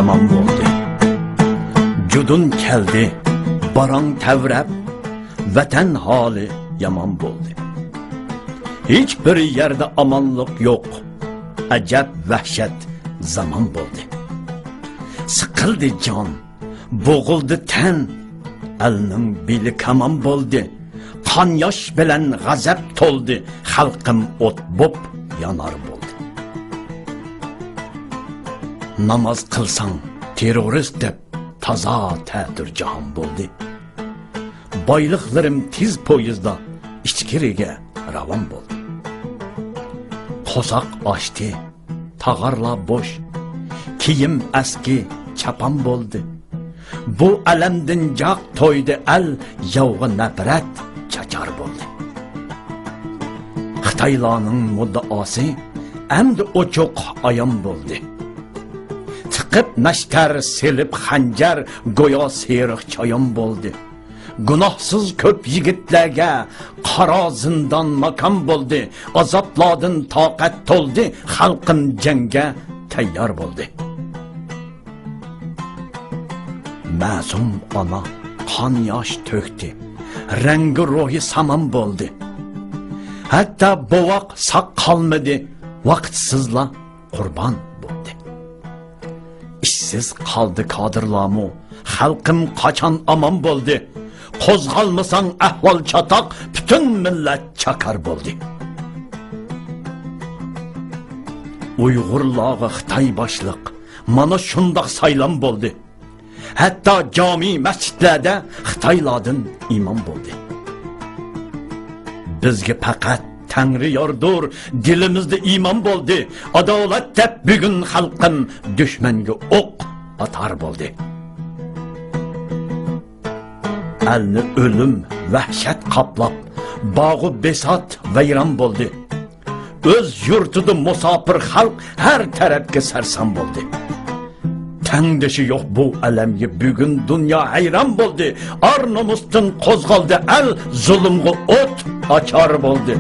zaman bo'ldi. Judun keldi, barang tavrab, vatan holi yomon bo'ldi. Hech bir yerda amonlik yo'q, ajab vahshat zaman bo'ldi. Siqildi jon, bo'g'ildi tan, elning beli kaman bo'ldi. Qon yosh bilan g'azab to'ldi, xalqim o't bo'p yonar bo'ldi. Namoz qilsang terrorist deb toza ta'tir jahon bo'ldi. Boyliqlarim tiz poyizda ichkiriga ravon bo'ldi. Qo'saq ochdi, tag'arla bo'sh, kiyim aski chapan bo'ldi. Bu alamdan jaq to'ydi al, yovg'i nafrat chachar bo'ldi. Xitoylarning muddaosi endi ochiq ayon bo'ldi. Tiqib nashtar selib xanjar go'yo seriq choyon bo'ldi. Gunohsiz ko'p yigitlarga qaro zindon makon bo'ldi. Azoblardan toqat to'ldi, xalqim jangga tayyor bo'ldi. Ma'sum ona qon yosh to'kdi, rangi ruhi saman bo'ldi. Hatta bovoq saq qolmadi, vaqtsizla qurbon bo'ldi. Ishsiz qoldi kadrlarmu, xalqim qachon amon bo'ldi. Qo'zg'almasang ahvol chatoq, butun millat chakar bo'ldi. Uyg'urlarga Xitoy boshliq mana shundoq saylan bo'ldi. Hatta jami masjidlarda Xitoylardan imom bo'ldi. Bizga faqat Tangri yordur, dilimizda iymon bo'ldi. Adolat deb bugun xalqim dushmanga o'q atar bo'ldi. Elni o'lim, vahshat qoplab, bog'u besot vayron bo'ldi. O'z yurtida musofir xalq har tarafga sarson bo'ldi. Tangdishi yo'q bu alamga bugun dunyo hayron bo'ldi. Ar nomusdan qo'zg'aldi al, zulmga o't ochar bo'ldi.